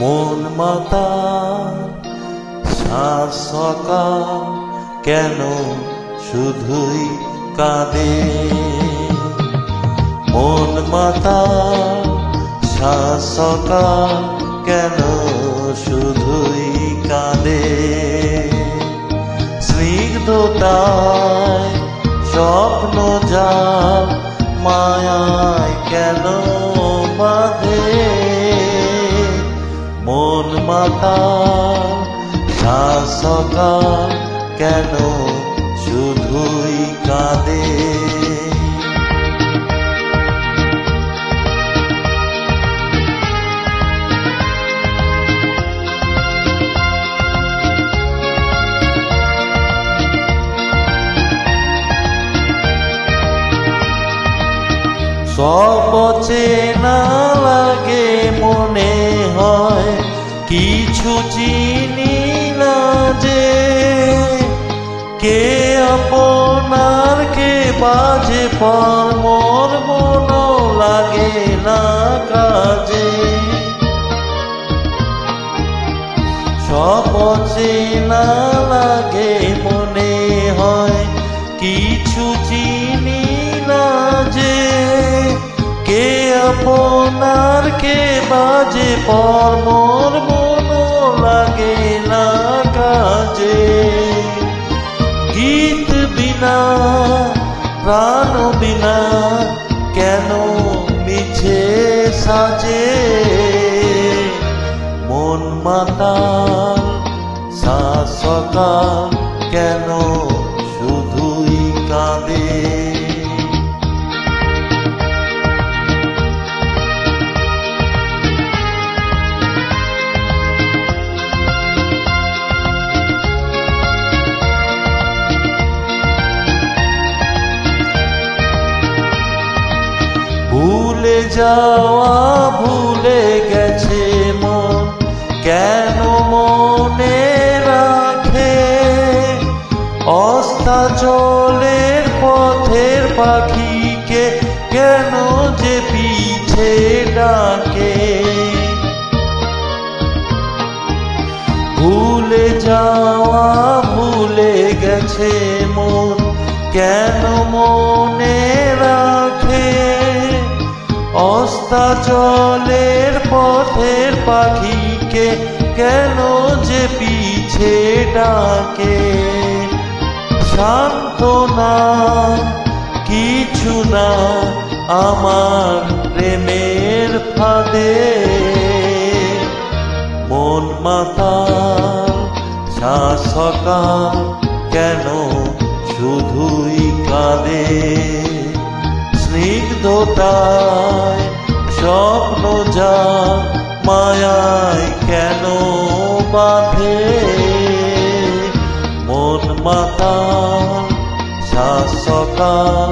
মন মাতা সাত সকাল কেন শুধুই কাঁদে, মন মাতা সাত সকাল কেন শুধুই কাঁদে। স্নিগ্ধতায় স্বপ্ন জাল মায়ায় কেন বাঁধে, মন মাতা সাত সকাল কেন শুধুই কাঁদে। সব চেনা লাগে মনে হয় কিছু চিনি না যে, কে আপনার কে বাজে পর মোর মন লাগে না কাজে। সব চেনা লাগে মনে হয় কিছু চিনি না যে, কে আপনার কে বাজে পর মোর মন লাগে না কাজে। গীত বিনা প্রাণ বিনা কেন মিছে সাজে, মন মাতাল সাত সকাল কেন শুধুই কাঁদে। ভুলে যাওয়া ভুলে গেছে মন কেন মনে রাখে, অস্তাচলের পথের পাখিকে কেন যে পিছে ডাকে। ভুলে যাওয়া ভুলে গেছে মন কেন মনে রাখে, অস্তাচলের পথের পাখিকে কেন যে পিছে ডাকে। সান্ত্বনা কিছু না আমার প্রেমের ফাঁদে, মন মাতাল সাত সকাল কেন শুধুই কাঁদে। স্নিগ্ধতায় স্বপ্ন যা মায়ায় কেন বাঁধে, মন মাতাল সাত সকাল